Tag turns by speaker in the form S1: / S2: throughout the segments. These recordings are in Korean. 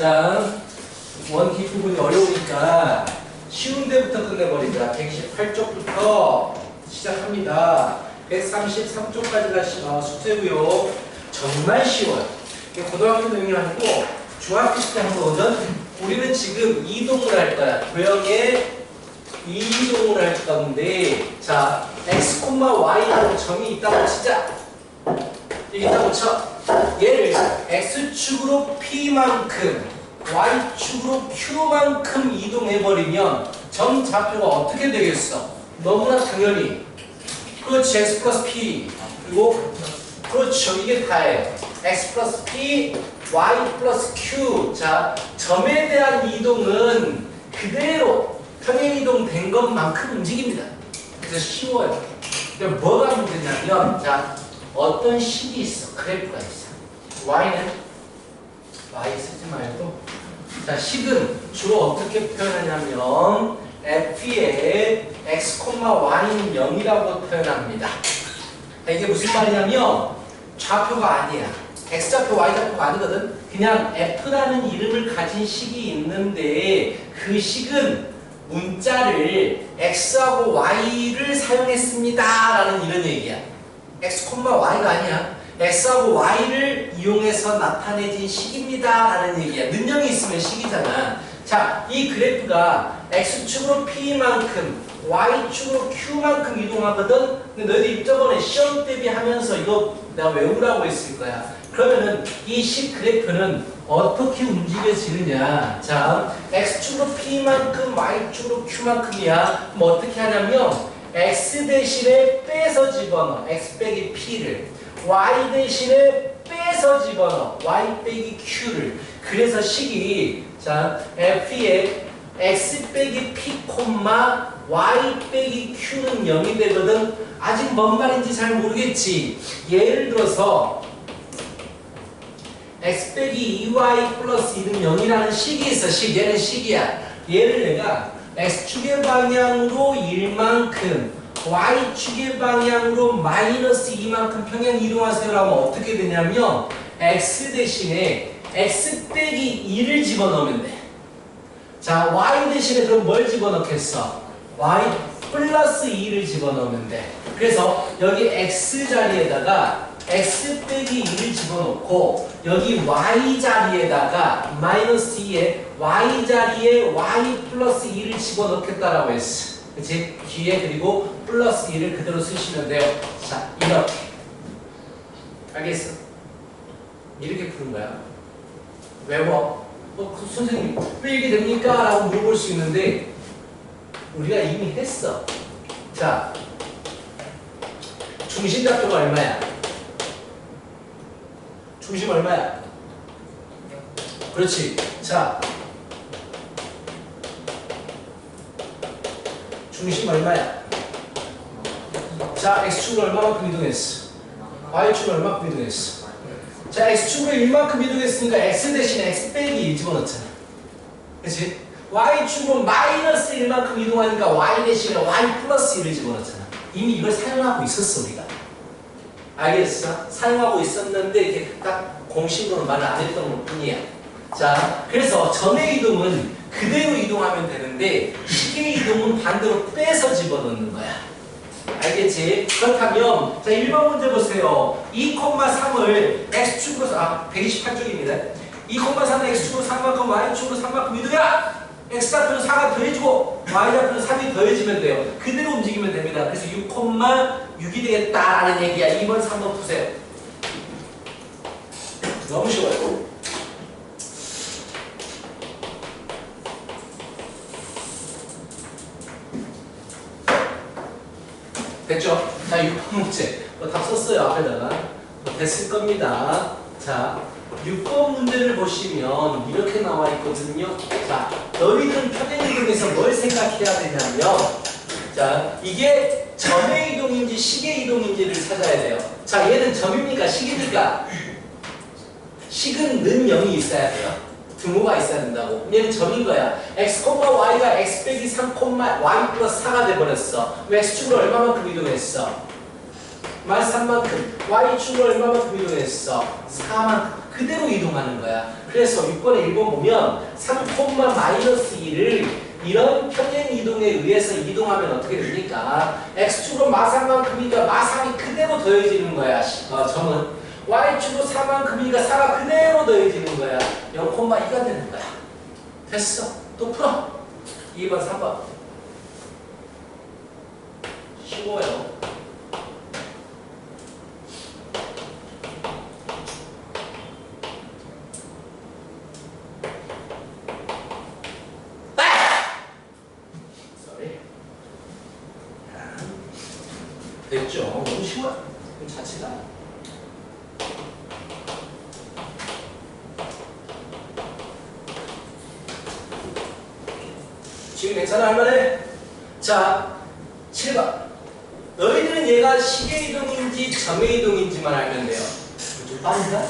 S1: 자, 원기 부분이 어려우니까 쉬운 데부터 끝내버리자. 128쪽부터 시작합니다. 133쪽까지가 숙제고요. 정말 쉬워요. 고등학교 내용이 아니고 중학교 때 한 거거든. 우리는 지금 이동을 할 거야. 도형의 이동을 할 건데, 자, x, y라고 점이 있다고 치자. 여기 있다고 쳐. 얘를 x축으로 p만큼, y축으로 q만큼 이동해버리면 점 좌표가 어떻게 되겠어? 너무나 당연히. 그렇지, x 플러스 p. 그리고, 그렇죠. 이게 다예요. x 플러스 p, y 플러스 q. 자, 점에 대한 이동은 그대로 평행이동 된 것만큼 움직입니다. 그래서 쉬워요. 근데 뭐가 문제냐면, 자, 어떤 식이 있어. 그래프가 있어. y는 y 쓰지 말고, 자, 식은 주로 어떻게 표현하냐면 f의 x, y는 0이라고 표현합니다. 이게 무슨 말이냐면 좌표가 아니야. x좌표, y좌표가 아니거든. 그냥 f라는 이름을 가진 식이 있는데 그 식은 문자를 x하고 y를 사용했습니다 라는 이런 얘기야. x, y가 아니야. x하고 y를 이용해서 나타내진 식입니다 라는 얘기야. 능력이 있으면 식이잖아. 자, 이 그래프가 x축으로 p만큼 y축으로 q만큼 이동하거든. 근데 너희들 저번에 시험 대비하면서 이거 내가 외우라고 했을 거야. 그러면은 이 식 그래프는 어떻게 움직여지느냐. 자, x축으로 p만큼 y축으로 q만큼이야. 그럼 어떻게 하냐면 x 대신에 빼서 집어넣어. x 빼기 p를. y 대신에 빼서 집어넣어. y 빼기 q를. 그래서 식이, 자, f의 x 빼기 p, y 빼기 q는 0이 되거든. 아직 뭔 말인지 잘 모르겠지. 예를 들어서 x 빼기 2y 플러스 2는 0이라는 식이 있어. 얘는 식이야. 얘를 내가 x축의 방향으로 1만큼 y축의 방향으로 마이너스 2만큼 평행 이동하세요 라면 어떻게 되냐면 x 대신에 x 빼기 2를 집어넣으면 돼. 자, y 대신에 그럼 뭘 집어넣겠어? y 플러스 2를 집어넣으면 돼. 그래서 여기 x 자리에다가 x 빼기 2를 집어넣고 여기 y 자리에다가 마이너스 2에 y 자리에 y 플러스 2를 집어넣겠다라고 했어. 그치? 뒤에 그리고 플러스 2를 그대로 쓰시면 돼요. 자, 이렇게. 알겠어? 이렇게 푸는 거야. 외워. 선생님, 왜 이게 됩니까? 라고 물어볼 수 있는데 우리가 이미 했어. 자, 중심 좌표가 얼마야? 중심 얼마야? 그렇지. 자, 중심 얼마야? 자, x축으로 얼마만큼 이동했어? y축으로 얼마만큼 이동했어? 자, x축으로 1만큼 이동했으니까 x 대신에 x 빼기 1 집어넣잖아. 그치? y축으로 마이너스 1만큼 이동하니까 y 대신에 y 플러스 1을 집어넣잖아. 이미 이걸 사용하고 있었어, 우리가. 알겠어? 사용하고 있었는데 이렇게 딱 공식으로 말을 안 했던 것 뿐이야. 자, 그래서 점의 이동은 그대로 이동하면 되는데 식의 이동은 반대로 빼서 집어넣는 거야. 알겠지? 그렇다면 자, 1번 문제 보세요. 2,3을 x축으로 128쪽입니다. 2,3을 x축으로 3만큼 y축으로 3만큼 이동해라! x좌표는 4가 더해지고 y좌표는 3이 더해지면 돼요. 그대로 움직이면 됩니다. 그래서 6,6이 되겠다라는 얘기야. 2번, 3번 푸세요. 너무 쉬워요. 됐죠? 자, 6번 문제. 답 썼어요, 앞에다가. 됐을 겁니다. 자, 6번 문제를 보시면 이렇게 나와 있거든요. 자, 너희들은 평행이동에서 뭘 생각해야 되냐면, 자, 이게 점의 이동인지 식의 이동인지를 찾아야 돼요. 자, 얘는 점입니까? 식입니까? 식은 는 0이 있어야 돼요. 등호가 있어야 된다고. 얘는 점인 거야. x, y가 x 빼기 3, y 플러스 4가 돼버렸어. 왜 x축으로 얼마만큼 이동했어? 마이너스 3만큼. y축으로 얼마만큼 이동했어? 4만큼. 그대로 이동하는 거야. 그래서 6번에 1번 보면 3,-2를 이런 평행 이동에 의해서 이동하면 어떻게 됩니까? x축으로 마상만큼이니까 마상이 그대로 더해지는 거야. 점은 y축으로 4만큼이니까 4가 그대로 더해지는 거야. 0,2가 되는 거야. 됐어. 또 풀어. 2번, 3번. 쉬워요. 됐죠? 너무 쉬워요. 그 자체가. 지금 괜찮아? 할만해? 자, 7번. 너희들은 얘가 시계 이동인지 점의 이동인지만 알면 돼요. 좀 빠른가?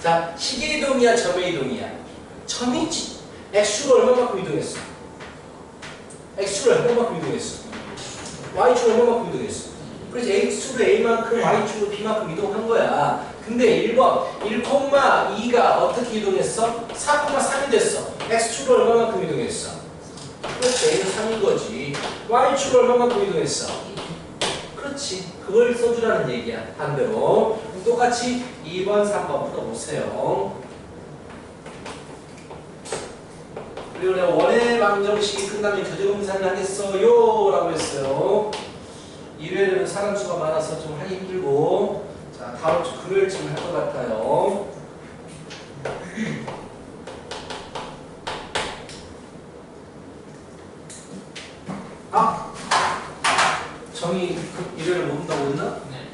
S1: 자, 시계 이동이야, 점의 이동이야? 점이지. x축을 얼마만큼 이동했어? x축을 얼마만큼 이동했어? y축을 얼마만큼 이동했어? 그래서 x축으로 a만큼 y축으로 b만큼 이동한 거야. 근데 1번 1,2가 어떻게 이동했어? 4,3이 됐어. x축으로 얼마만큼 이동했어? 그렇지. a는 3인 거지. y축으로 얼마만큼 이동했어? 그렇지. 그걸 써주라는 얘기야. 반대로 똑같이 2번 3번 풀어보세요. 그리고 내가 원의 방정식이 끝나면 교재검사를 하겠어요 라고 했어요. 일요일에는 사람 수가 많아서 좀 하기 힘들고, 자, 다음 주 금요일쯤 할 것 같아요. 아! 정이 일요일에 못 온다고 했나? 네.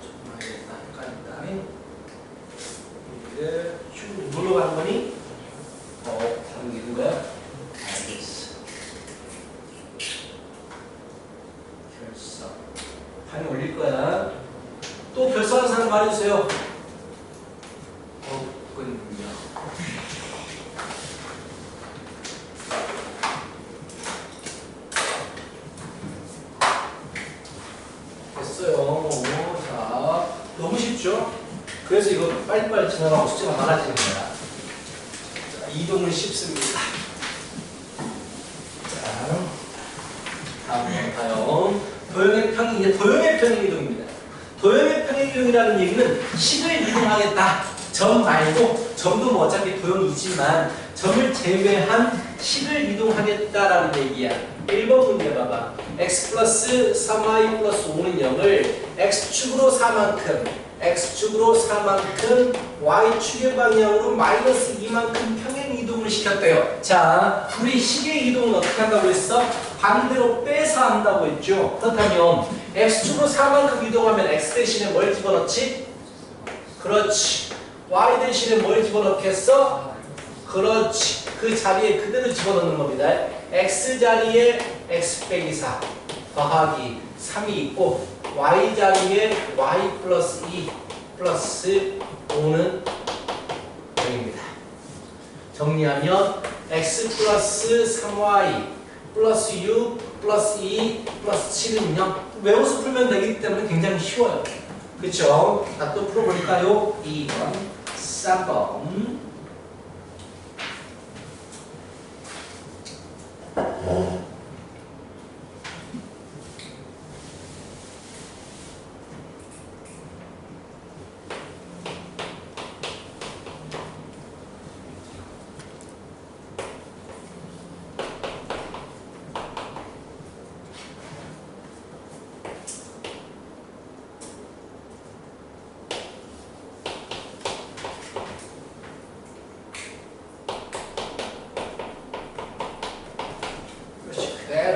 S1: 좀 알겠다. 헷갈린다. 일요일에 놀러 가는 거니? 다른 게 있는 거야? 알겠어. 결석. 판에 올릴 거야. 또 결석하는 사람 말해주세요. 없군요. 됐어요. 자, 너무 쉽죠? 그래서 이거 빨리빨리 지나가고 숙제가 많아지는 거야. 자, 이동은 쉽습니다. 자, 다음 봐요. 도형의 평행 이동입니다. 도형의 평행 이동이라는 얘기는 식을 이동하겠다. 점 말고, 점도 뭐 어차피 도형이지만 점을 제외한 식을 이동하겠다라는 얘기야. 1번 문제 봐봐. x 플러스 3y 플러스 5는 0을 x축으로 4만큼, x축으로 4만큼, y축의 방향으로 마이너스 2만큼 평행 이동을 시켰대요. 자, 우리 식의 이동은 어떻게 한다고 했어? 반대로 빼서 한다고 했죠. 그렇다면 x축으로 4만큼 이동하면 x 대신에 뭘 집어넣지? 그렇지. y 대신에 뭘 집어넣겠어? 그렇지. 그 자리에 그대로 집어넣는 겁니다. x 자리에 x 빼기 4 더하기 3이 있고, y 자리에 y 플러스 2 플러스 5는 0입니다. 정리하면 x 플러스 3y 플러스 6 플러스 2 플러스 7은 0. 외워서 풀면 되기 때문에 굉장히 쉬워요. 그쵸? 자, 또 풀어볼까요? 2번, 3번.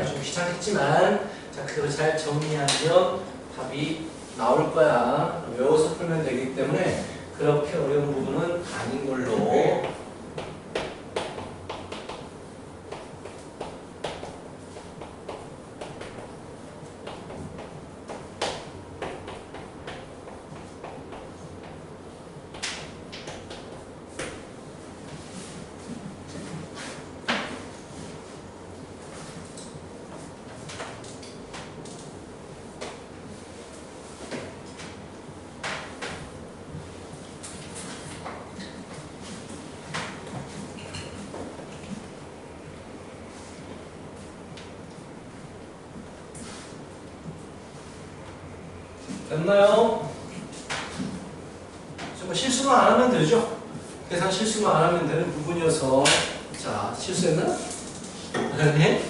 S1: 좀 귀찮겠지만, 자, 그대로 잘 정리하면 답이 나올 거야. 외워서 풀면 되기 때문에 그렇게 어려운 부분은 아닌 걸로. 됐나요? 정말 실수만 안 하면 되죠? 계산 실수만 안 하면 되는 부분이어서. 자, 실수했나? 아니?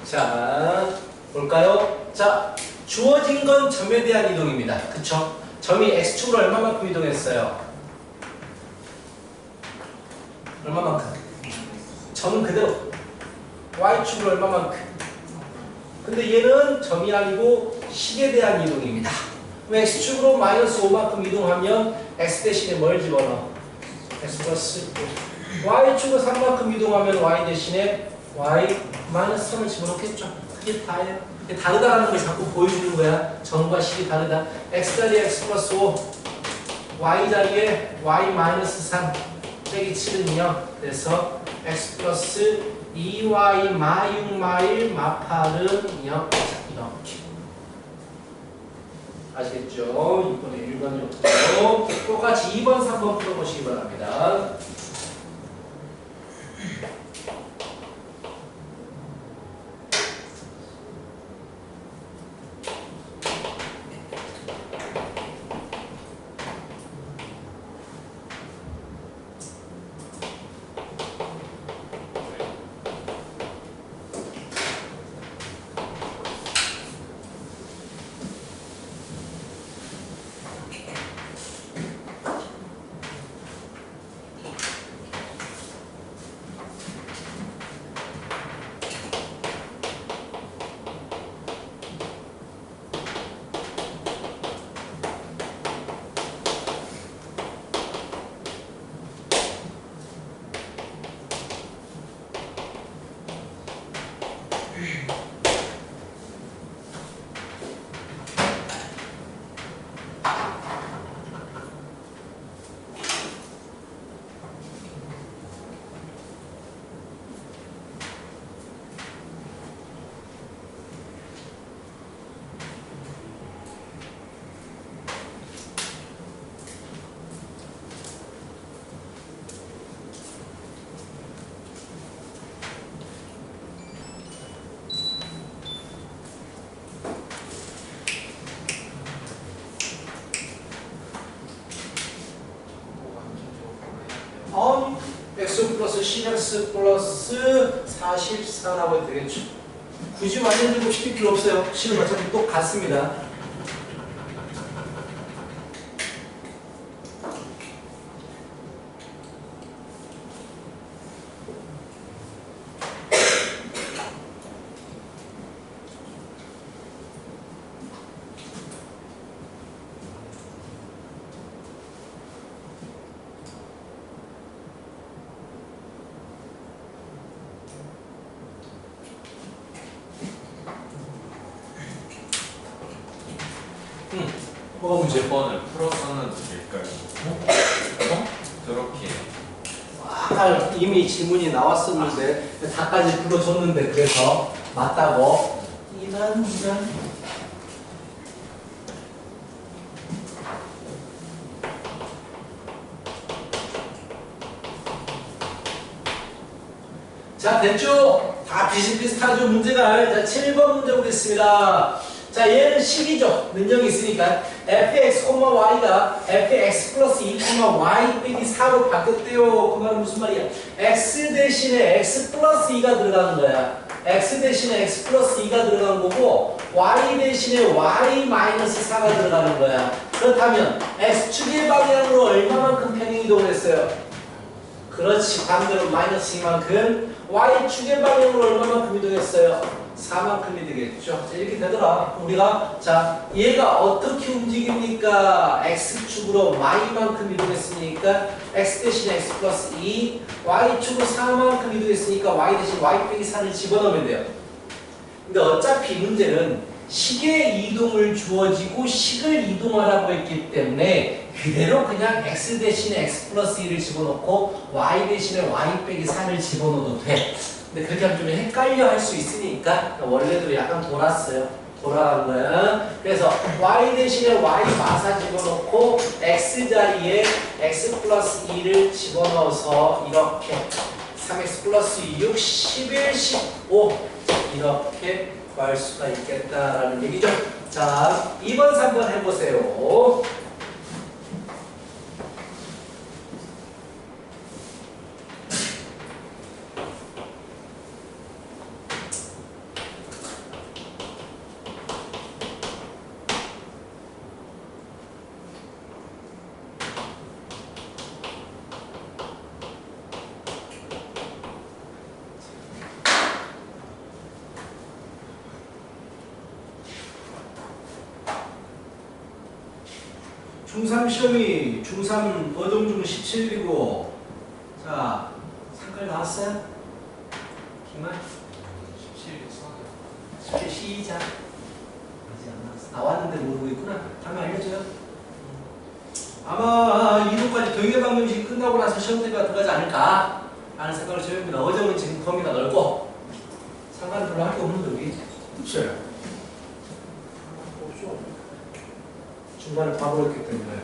S1: 자, 볼까요? 자, 주어진 건 점에 대한 이동입니다. 그쵸? 점이 x축으로 얼마만큼 이동했어요? 얼마만큼? 점 그대로. y축으로 얼마만큼? 근데 얘는 점이 아니고 식에 대한 이동입니다. 그럼 x축으로 마이너스 5만큼 이동하면 x 대신에 뭘 집어넣어? x 플러스 5. y축으로 3만큼 이동하면 y 대신에 y 마이너스 3을 집어넣겠죠. 그게 다예요. 다르다라는 걸 자꾸 보여주는 거야. 점과 식이 다르다. x 자리에 x 플러스 5, y 자리에 y 마이너스 3 빼기 7은 0. 그래서 x 플러스 2y 마 6 마 1 마 8은 0. 이렇게. 아시겠죠? 2번에 1번이었고 똑같이 2번, 3번 풀어보시기 바랍니다. x 플러스 10x 플러스 44라고 해도 되겠죠. 굳이 완전 제곱시킬 필요 없어요. 식은 어차피 똑같습니다. 뭐가 문제?
S2: 10번을 풀어서는 될까요? 저렇게
S1: 이미 질문이 나왔었는데 다까지 불러줬는데 그래서 맞다고 이런 자 됐죠? 다 비슷비슷하죠 문제가. 자 7번 문제 보겠습니다. 자 얘는 식이죠. 면적이 있으니까 fx, y가 fx 플러스 2, y 빼기 4로 바뀌었대요. 그 말은 무슨 말이야? x 대신에 x 플러스 2가 들어가는 거야. x 대신에 x 플러스 2가 들어간 거고 y 대신에 y 마이너스 4가 들어가는 거야. 그렇다면 x축의 방향으로 얼마만큼 평행 이동을 했어요? 그렇지. 반대로 마이너스 2만큼. y축의 방향으로 얼마만큼 이동했어요? 4만큼이 되겠죠. 자, 이렇게 되더라. 우리가 자 얘가 어떻게 움직입니까? x축으로 y만큼 이동했으니까 x 대신에 x 플러스 2, y축으로 4만큼 이동했으니까 y 대신 y 빼기 4를 집어넣으면 돼요. 근데 어차피 문제는 식의 이동을 주어지고 식을 이동하라고 했기 때문에 그대로 그냥 x 대신에 x 플러스 2를 집어넣고 y 대신에 y 빼기 3을 집어넣어도 돼. 근데 그렇게 하면 좀 헷갈려 할 수 있으니까 원래대로 약간 돌았어요. 돌아간 거야. 그래서 y 대신에 y 마사 집어넣고 x 자리에 x 플러스 2를 집어넣어서 이렇게 3x 플러스 6, 11, 15 이렇게 구할 수가 있겠다라는 얘기죠. 자, 2번, 3번 해보세요. 중3 시험이 중3 어종중 17이고 자 상깔 나왔어요? 기만 17 시작. 아직 안 나왔어. 나왔는데 모르고 있구나. 다음에 알려줘요. 아마 2도까지 동해 방정식 끝나고 나서 시험 때가 들어가지 않을까 라는 생각을 해봅니다. 어종은 지금 범위가 넓고 상관 별로 할 게 없는데 여기 그치? 없죠. 중간에 답을 했기 때문에.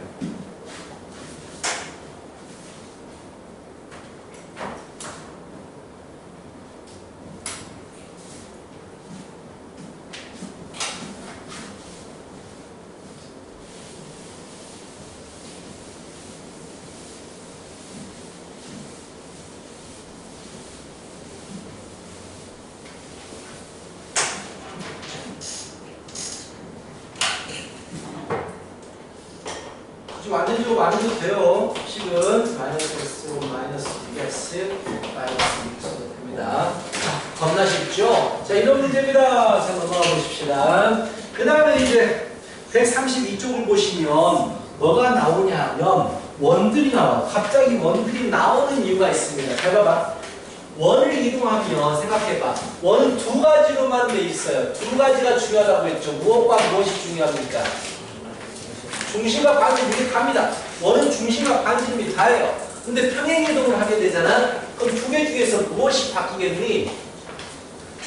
S1: 완전 지워 안 해도 돼요. 식은 마이너스 x로 마이너스 2x 마이너스 6x로 됩니다. 겁나 쉽죠? 자, 이런 문제입니다. 자, 넘어가 보십시다. 그 다음에 이제 132쪽을 보시면 뭐가 나오냐면 원들이 나와요. 갑자기 원들이 나오는 이유가 있습니다. 잘 봐봐. 원을 이동하면 생각해봐. 원은 두 가지로만 돼 있어요. 두 가지가 중요하다고 했죠. 무엇과 무엇이 중요합니까? 중심과 반지름이 갑니다. 원은 중심과 반지름이 다예요. 근데 평행이동을 하게 되잖아. 그럼 두 개 중에서 무엇이 바뀌겠니?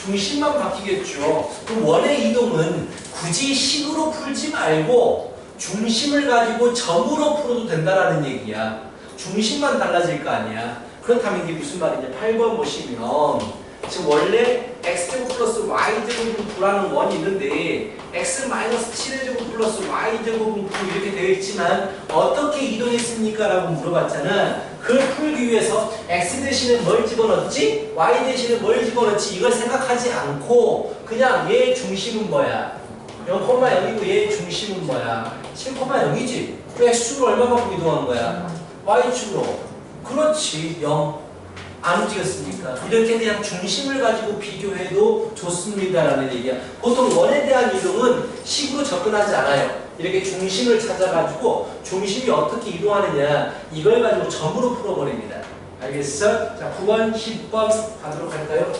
S1: 중심만 바뀌겠죠. 그럼 원의 이동은 굳이 식으로 풀지 말고 중심을 가지고 점으로 풀어도 된다라는 얘기야. 중심만 달라질 거 아니야. 그렇다면 이게 무슨 말이냐? 8번 보시면 지금 원래 x제곱 플러스 y제곱은 9라는 원이 있는데 x 마이너스 7의 제곱 플러스 y제곱은 9 이렇게 되어 있지만 어떻게 이동했습니까? 라고 물어봤잖아. 그걸 풀기 위해서 x 대신에 뭘 집어넣었지? y 대신에 뭘 집어넣었지? 이걸 생각하지 않고 그냥 얘의 중심은 뭐야? 0,0이고 얘의 중심은 뭐야? 7,0이지? 그 x축으로 얼마만큼 이동한 거야? y축으로. 그렇지. 0. 안 움직였으니까. 이렇게 그냥 중심을 가지고 비교해도 좋습니다라는 얘기야. 보통 원에 대한 이동은 식으로 접근하지 않아요. 이렇게 중심을 찾아가지고 중심이 어떻게 이동하느냐 이걸 가지고 점으로 풀어버립니다. 알겠어? 자, 9번, 10번 가도록 할까요?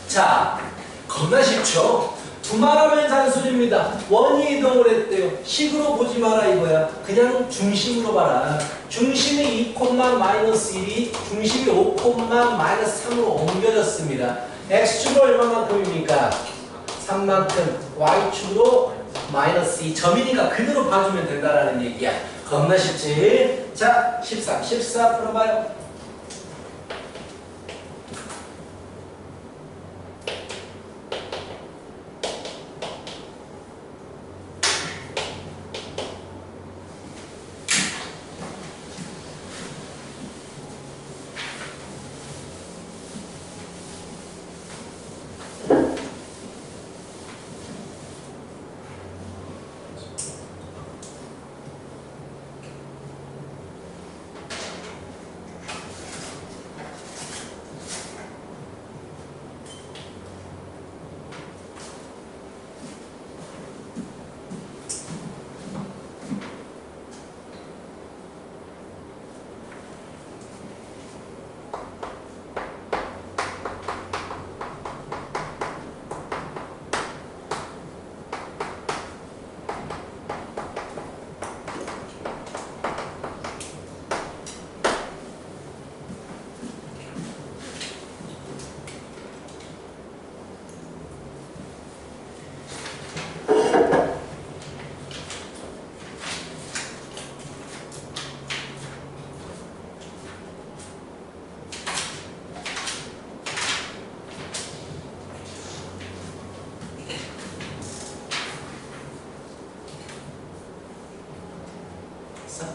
S1: 자, 겁나 쉽죠? 두말하면 단순입니다. 원이 이동을 했대요. 식으로 보지 마라 이거야. 그냥 중심으로 봐라. 중심이 2,-1이 중심이 5,-3으로 옮겨졌습니다. x축으로 얼마만큼입니까? 3만큼. y축으로 마이너스 2. 점이니까 그대로 봐주면 된다라는 얘기야. 겁나 쉽지? 자, 14 풀어봐요.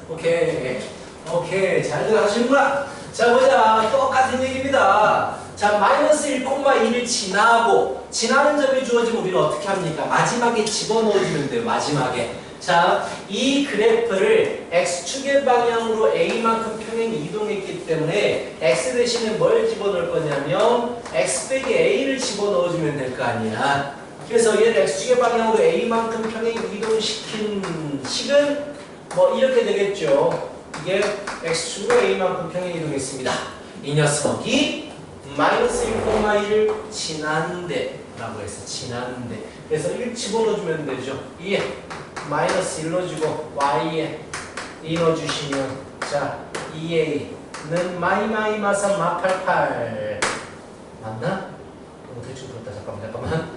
S1: 오케이. 오케이. 잘들 하시는구나. 자, 보자. 똑같은 얘기입니다. 자, 마이너스 1,2를 지나는 점이 주어지면 우리는 어떻게 합니까? 마지막에 집어넣어주면 돼요. 마지막에. 자, 이 그래프를 x축의 방향으로 a만큼 평행이 이동했기 때문에 x 대신에 뭘 집어넣을 거냐면 x 빼기 a를 집어넣어주면 될 거 아니야. 그래서 얘를 x축의 방향으로 a만큼 평행 이동시킨 식은 뭐 이렇게 되겠죠. 이게 x축으로 a만큼 평행 이동했습니다. 이 녀석이 마이너스 1,1을 지났는데 라고 해서 지났는데 그래서 1 집어넣어주면 되죠. 2에 마이너스 1 넣어주고 y에 2 넣어주시면 자 2a는 마이마이마사 마88 맞나? 대충 그렇다. 잠깐만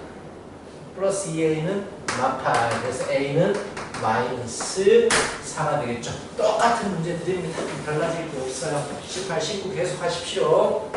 S1: 플러스 2a는 마8 그래서 a는 마이너스 4가 되겠죠. 똑같은 문제 드립니다. 달라질 게 없어요. 18, 19 계속 하십시오.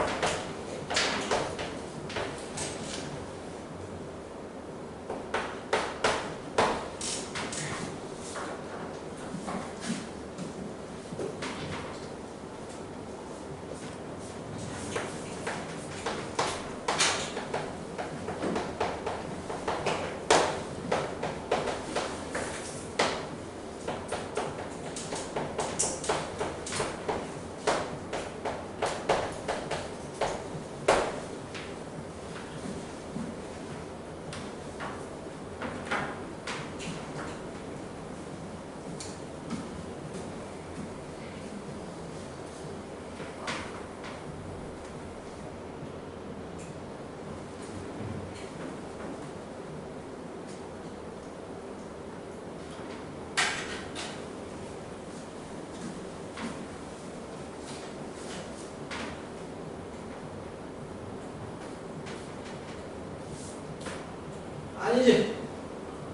S1: 아니지.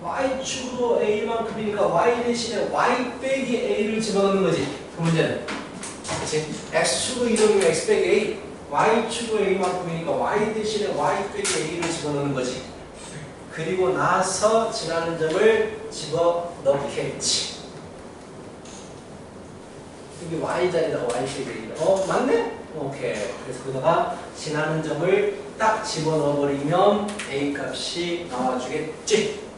S1: y축으로 a만큼이니까 y 대신에 y 빼기 a를 집어넣는 거지. 그 문제는. 그치? x축으로 이동이면 x 빼기 a, y축으로 a만큼이니까 y 대신에 y 빼기 a를 집어넣는 거지. 그리고 나서 지나는 점을 집어넣겠지. 여기 y 자리에다가 y 빼기 a. 맞네? 오케이. 그래서 거기다가 지나는 점을 딱 집어넣어버리면 a 값이 나와주겠지.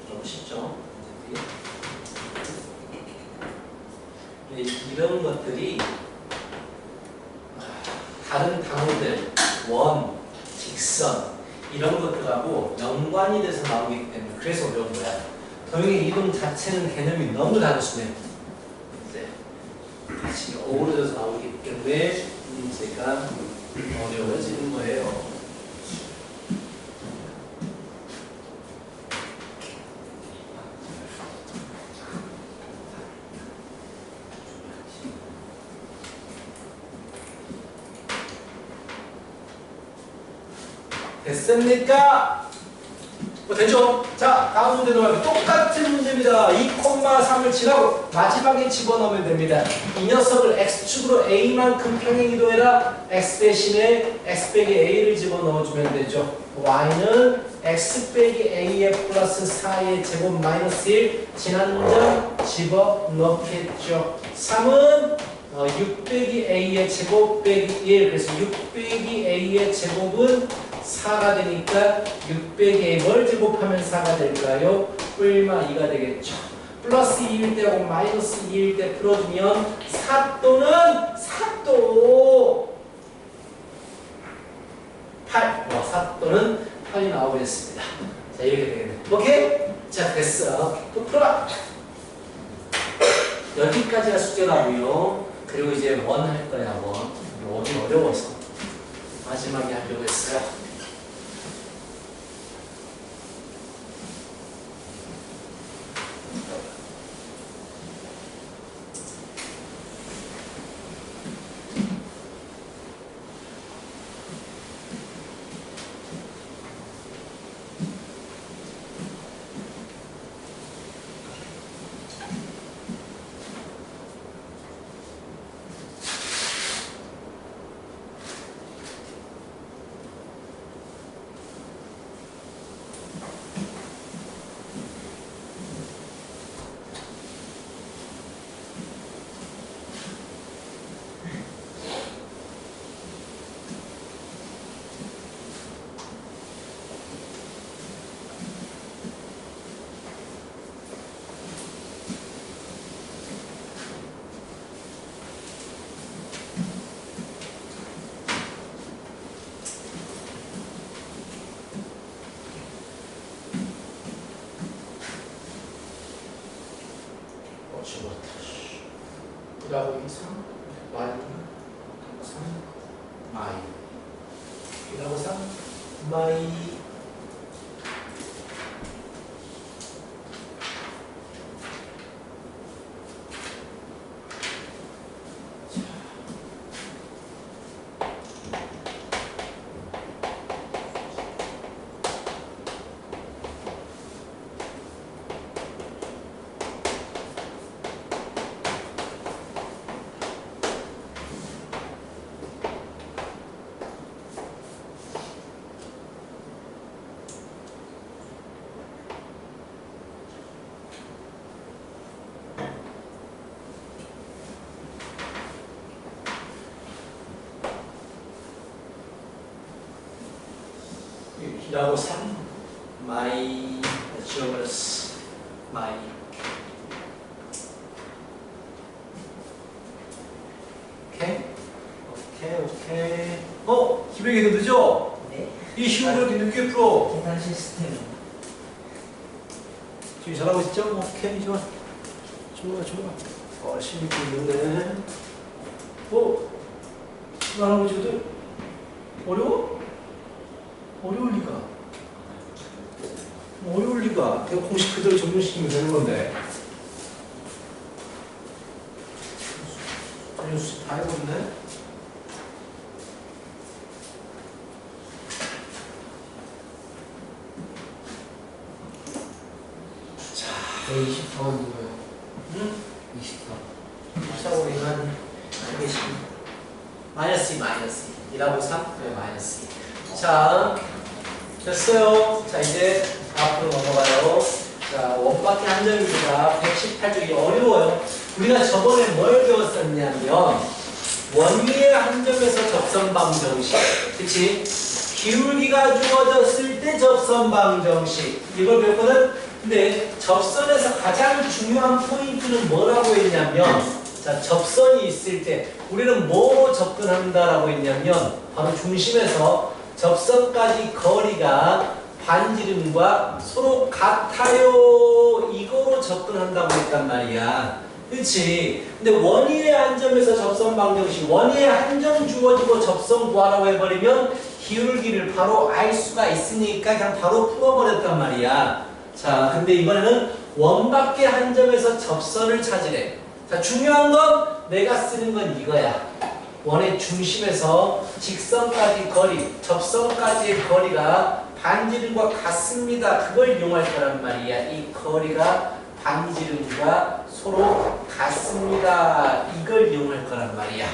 S1: 좀 쉽죠? 이런 것들이 다른 단어들, 원, 직선 이런 것들하고 연관이 돼서 나오기 때문에 그래서 어려운 거야. 도형의 이동 자체는 개념이 너무 단순해. 같이 어우러져서 나오기 때문에 문제가 어려워지는 거예요. 됐습니까? 되죠? 자, 다음 문제 넘어가면 똑같은 문제입니다. 2,3을 지나고 마지막에 집어넣으면 됩니다. 이 녀석을 x축으로 a만큼 평행 이동해라. x 대신에 x 빼기 a를 집어넣어주면 되죠. y는 x 빼기 a의 플러스 4의 제곱 마이너스 1 지나는 점 집어넣겠죠. 3은 6 빼기 a의 제곱 빼기 1 그래서 6 빼기 a의 제곱은 4가 되니까 6 빼기 a 뭘 제곱하면 4가 될까요? 뿔마 2가 되겠죠. 플러스 2일 때하고 마이너스 2일 때 풀어주면 4또는 8 4또는 8이 나오겠습니다. 자 이렇게 되겠네. 오케이? 자 됐어. 또 풀어봐. 여기까지가 숙제라고요. 그리고 이제 원 할 거야. 원이 어려워서 마지막에 하려고 했어요. B라고 3 Y 3 마이 B라고 3 마이 B라고 3 마이 지워버렸어 마이 오케이 기백이 더 늦어?
S3: 네.
S1: 이 쉬운 거 이렇게 늦게 풀어
S3: 계산 시스템.
S1: 지금 잘하고 있죠? 오케이 좋아 재밌게 있는데 할아버지들 어려워? 어려울 리가 그냥 공식 그대로 적용시키면 되는 건데 전현수 다 해봤네
S3: 네, 24는 뭐예요?
S1: 응?
S3: 24.
S1: 14우리는 마이너스 2 2라고 3? 네 마이너스 2 자 됐어요 자 이제 앞으로 넘어가요 자 원밖에 한 점입니다 118쪽이 어려워요 우리가 저번에 뭘 배웠었냐면 원위의 한 점에서 접선방정식 그치? 기울기가 주어졌을 때 접선방정식 이걸 배웠거든 근데 접선에서 가장 중요한 포인트는 뭐라고 했냐면 자 접선이 있을 때 우리는 뭐로 접근한다라고 했냐면 바로 중심에서 접선까지 거리가 반지름과 서로 같아요 이거로 접근한다고 했단 말이야 그렇지 근데 원위의 한 점에서 접선 방정식 원위의 한 점 주어지고 접선 구하라고 해버리면 기울기를 바로 알 수가 있으니까 그냥 바로 풀어버렸단 말이야 자 근데 이번에는 원밖에 한 점에서 접선을 찾으래 자 중요한 건 내가 쓰는 건 이거야 원의 중심에서 직선까지 거리 접선까지의 거리가 반지름과 같습니다 그걸 이용할 거란 말이야 이 거리가 반지름과 서로 같습니다 이걸 이용할 거란 말이야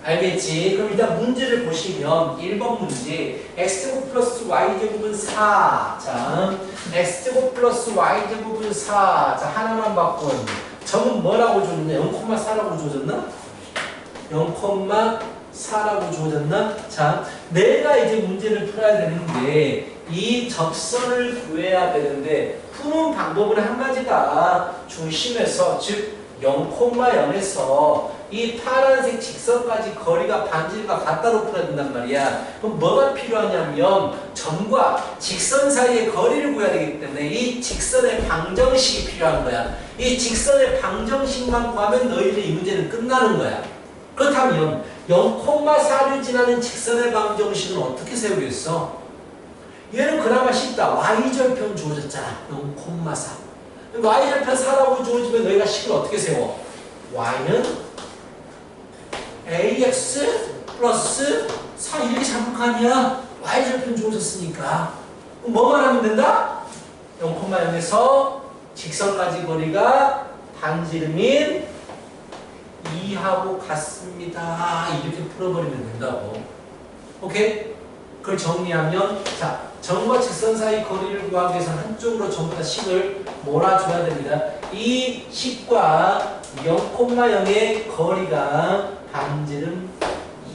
S1: 알겠지? 그럼 일단 문제를 보시면 1번 문제 x제곱 플러스 y제곱은 4 자, x제곱 플러스 y제곱은 4 자, 하나만 바꾼 점은 뭐라고 줬냐? 0,4라고 줘줬나? 0,4라고 주어졌나? 자, 내가 이제 문제를 풀어야 되는데 이 접선을 구해야 되는데 푸는 방법은 한 가지다. 중심에서 즉 0,0에서 이 파란색 직선까지 거리가 반지름과 같다로 풀어야 된단 말이야. 그럼 뭐가 필요하냐면 점과 직선 사이의 거리를 구해야 되기 때문에 이 직선의 방정식이 필요한 거야. 이 직선의 방정식만 구하면 너희들의 이 문제는 끝나는 거야. 그렇다면 0,4를 지나는 직선의 방정식은 어떻게 세우겠어? 얘는 그나마 쉽다. y절편 주어졌잖아. 0,4. y절편 4라고 주어지면 너희가 식을 어떻게 세워? y는 ax 플러스 4 이렇게 잡을 거 아니야? y절편 주어졌으니까. 그럼 뭐만 하면 된다? 0,0에서 직선까지 거리가 반지름인 2하고 같습니다. 이렇게 풀어버리면 된다고. 오케이? 그걸 정리하면 자, 점과 직선 사이 거리를 구하기 위해서는 한쪽으로 전부 다 식을 몰아줘야 됩니다. 이 식과 0,0의 거리가 반지름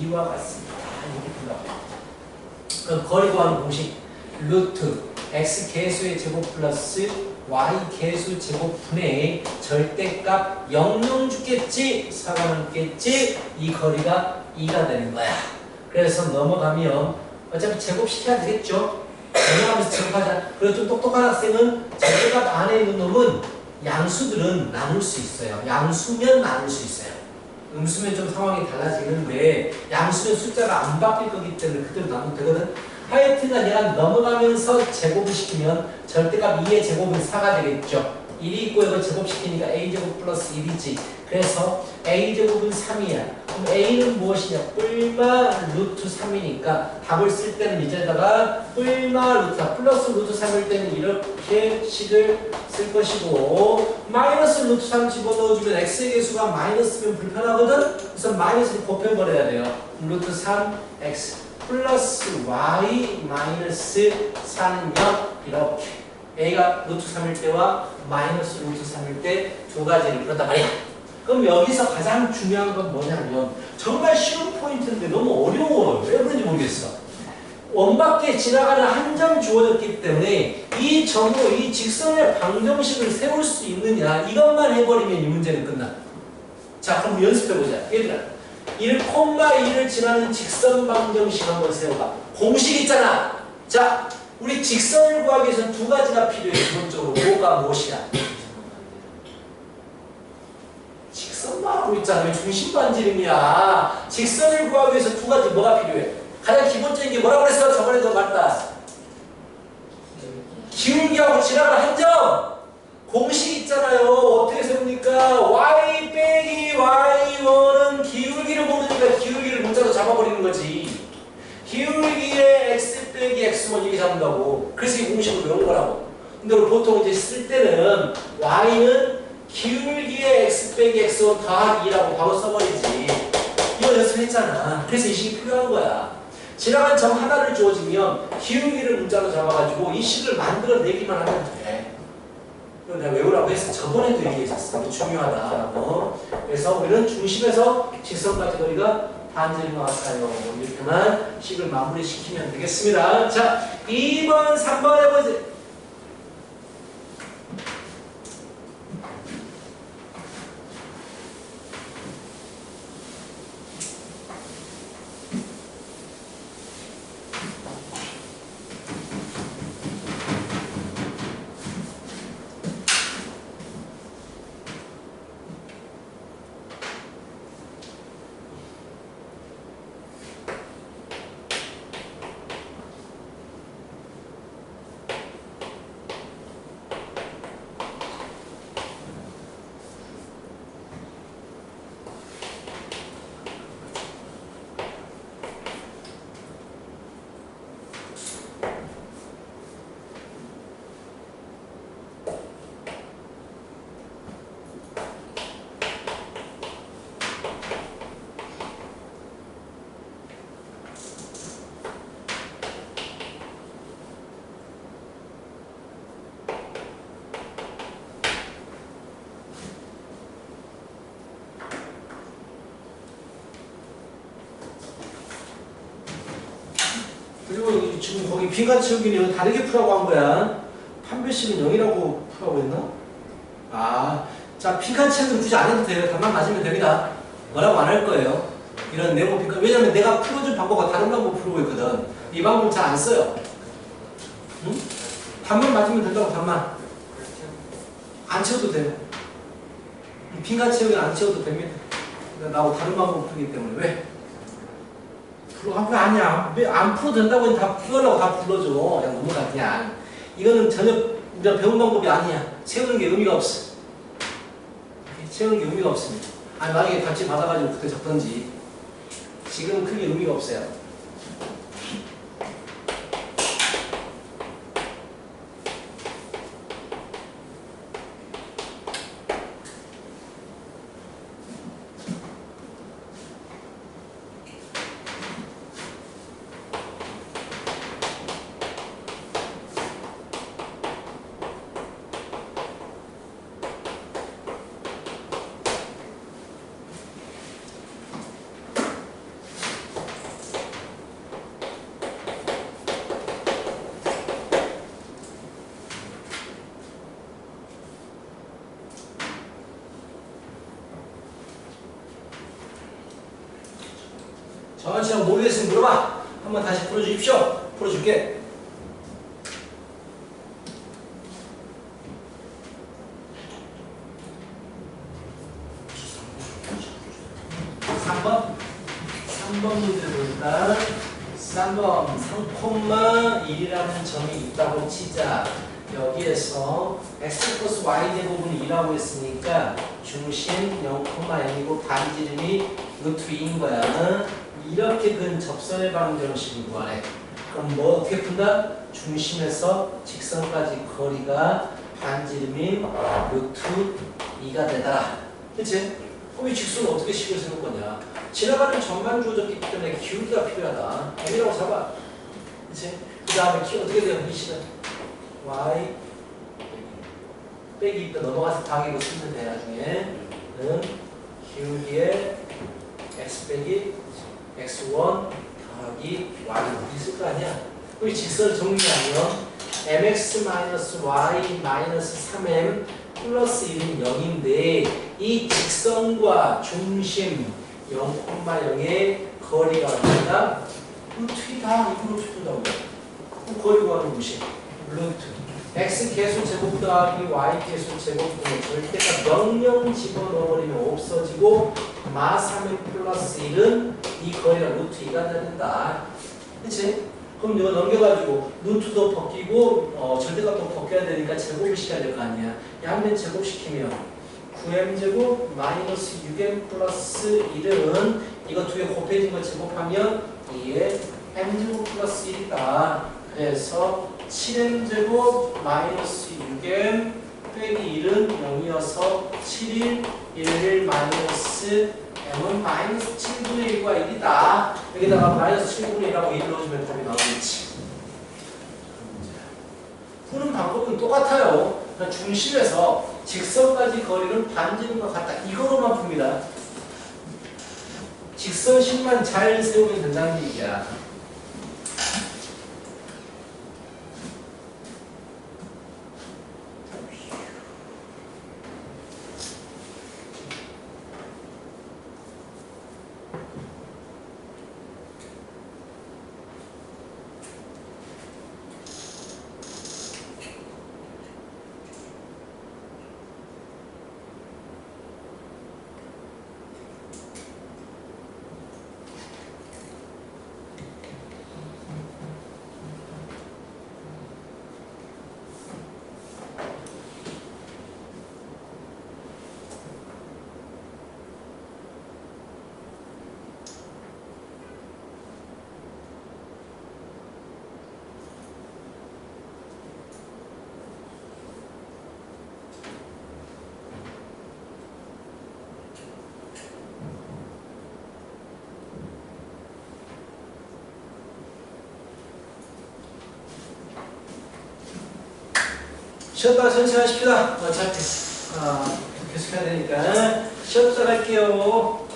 S1: 2와 같습니다. 이렇게 풀어요. 그럼 거리 구하는 공식 루트 x 개수의 제곱 플러스 y 개수 제곱분의 절대값 0 주겠지 4가 남겠지 이 거리가 2가 되는 거야. 그래서 넘어가면 어차피 제곱시켜야 되겠죠. 넘어가면서 제곱하자. 그리고 좀 똑똑한 학생은 절대값 안에 있는 놈은 양수들은 나눌 수 있어요. 양수면 나눌 수 있어요. 음수면 좀 상황이 달라지는데 양수면 숫자가 안 바뀔 거기 때문에 그대로 놔도 되거든. 하여튼간 얘가 넘어가면서 제곱을 시키면 절대값 2의 제곱은 4가 되겠죠. 1이 있고 이거 제곱시키니까 a제곱 플러스 1이지. 그래서 a제곱은 3이야. 그럼 a는 무엇이냐? 뿔마 루트 3이니까 답을 쓸 때는 이제다가 뿔마 루트 플러스 루트 3일 때는 이렇게 식을 쓸 것이고 마이너스 루트 3 집어넣어주면 x의 개수가 마이너스면 불편하거든? 그래서 마이너스를 곱해버려야 돼요. 루트 3x 플러스 y 마이너스 4는 0 이렇게 a가 루트 3일 때와 마이너스 루트 3일 때 두 가지를 그런단 말이야. 그럼 여기서 가장 중요한 건 뭐냐면 정말 쉬운 포인트인데 너무 어려워요. 왜 그런지 모르겠어. 원밖에 지나가는 한 점 주어졌기 때문에 이 점으로 이 직선의 방정식을 세울 수 있느냐 이것만 해버리면 이 문제는 끝나. 자 그럼 연습해보자. 얘들아 1,2를 지나는 직선 방정식 한번 세워봐. 공식 있잖아. 자 우리 직선을 구하기 위해서는 두 가지가 필요해. 기본적으로 뭐가 무엇이야? 직선만 하고 있잖아. 왜 중심 반지름이야? 직선을 구하기 위해서 두 가지 뭐가 필요해? 가장 기본적인 게 뭐라고 그랬어? 저번에도 말했다. 기울기하고 지나갈 한 점. 공식 있잖아요. 어떻게 세웁니까? y 빼기 y1은 기울기를 모르니까 기울기를 문자로 잡아버리는 거지. 기울기에 x 빼기 x1 이렇게 잡는다고. 그래서 이 공식을 외운 거라고. 근데 보통 이제 쓸 때는 y는 기울기에 x 빼기 x1 더하기 2라고 바로 써버리지. 이거 연습했잖아. 그래서 이 식이 필요한 거야. 지나간 점 하나를 주어지면 기울기를 문자로 잡아가지고 이 식을 만들어내기만 하면 돼. 이거 내가 외우라고 했어. 저번에도 얘기했었어. 이거 중요하다라고. 그래서 우리는 중심에서 직선까지 거리가 반지름과 같아요. 이렇게만 식을 마무리시키면 되겠습니다. 자, 2번, 3번 해보세요. 그리고 지금 거기 빈칸 채우기는 다르게 풀라고 한 거야. 판별식은 0이라고 풀라고 했나? 아, 자 빈칸 채우기는 굳이 안 해도 돼요. 답만 맞으면 됩니다. 뭐라고 안 할 거예요. 이런 네모 빈칸. 왜냐면 내가 풀어준 방법과 다른 방법 풀고 있거든. 이 방법 잘 안 써요. 응? 답만 맞으면 된다고. 답만 안 채워도 돼요. 빈칸 채우기는 안 채워도 됩니다. 나하고 다른 방법 풀기 때문에. 왜? 왜 아니야? 왜 안 풀어도 된다고 했는데 다 풀으려고 다 불러줘. 그냥 넘어가 그냥. 이거는 전혀 우리가 배운 방법이 아니야. 채우는 게 의미가 없어. 채우는 게 의미가 없습니다. 아니 만약에 같이 받아가지고 그때 적던지. 지금은 크게 의미가 없어요. 정한씨랑 모르겠으면 물어봐. 한번 다시 풀어주십시오. 풀어줄게. 3번 문제 보니까 3번 3,1이라는 점이 있다고 치자. 여기에서 x 플러스 y 제곱은 2라고 했으니까 중심 0,0이고 반지름이 루트 2인 거야. 이렇게 근 접선의 방정식을 구하래. 그럼 뭐 어떻게 푼다? 중심에서 직선까지 거리가 반지름인 루트 2가 되다. 그치? 그럼 이 직선을 어떻게 식을 세울 거냐? 지나가는 점만 주어졌기 때문에 기울기가 필요하다. m이라고 잡아. 그치? 그 다음에 어떻게 돼요? 이 식은 y 빼기 있다 넘어가서 방이고 쓰면 돼. 나중에 기울기에 x 빼기 x1 더하기 y 있을 거 아니야? 우리 직선을 정리하면 mx-y-3m 플러스 1은 0인데 이 직선과 중심 0,0의 거리가 얼마다? 루트이다. 이거 루트다고. 그럼 거리 구하는 무시. 루트. x 계수 제곱 더하기 y 계수 제곱분의 절대가 명령 집어넣어버리면 없어지고 마 3m 플러스 1은 이 거리가 루트 2가 된다. 그치? 그럼 이거 넘겨가지고 루트도 벗기고 절대값도 벗겨야 되니까 제곱을 시켜야 될 거 아니야. 양면 제곱시키면 9m제곱 마이너스 6m 플러스 1은 이거 두 개 곱해진 거 제곱하면 2에 m제곱 플러스 1이다. 그래서 7m제곱 마이너스 6m 빼기 1은 0이어서 7일 1 마이너스 m은 마이너스 7분의 1과 1이다. 여기다가 마이너스 7분의 1하고 1 넣어주면 답이 나오겠지. 푸는 방법은 똑같아요. 그러니까 중심에서 직선까지 거리는 반지름과 같다. 이거로만 풉니다. 직선식만 잘 세우면 된다는 얘기야. 쉬었다가 천천히 하십시다. 어차피 계속해야 되니까 쉬었다 갈게요.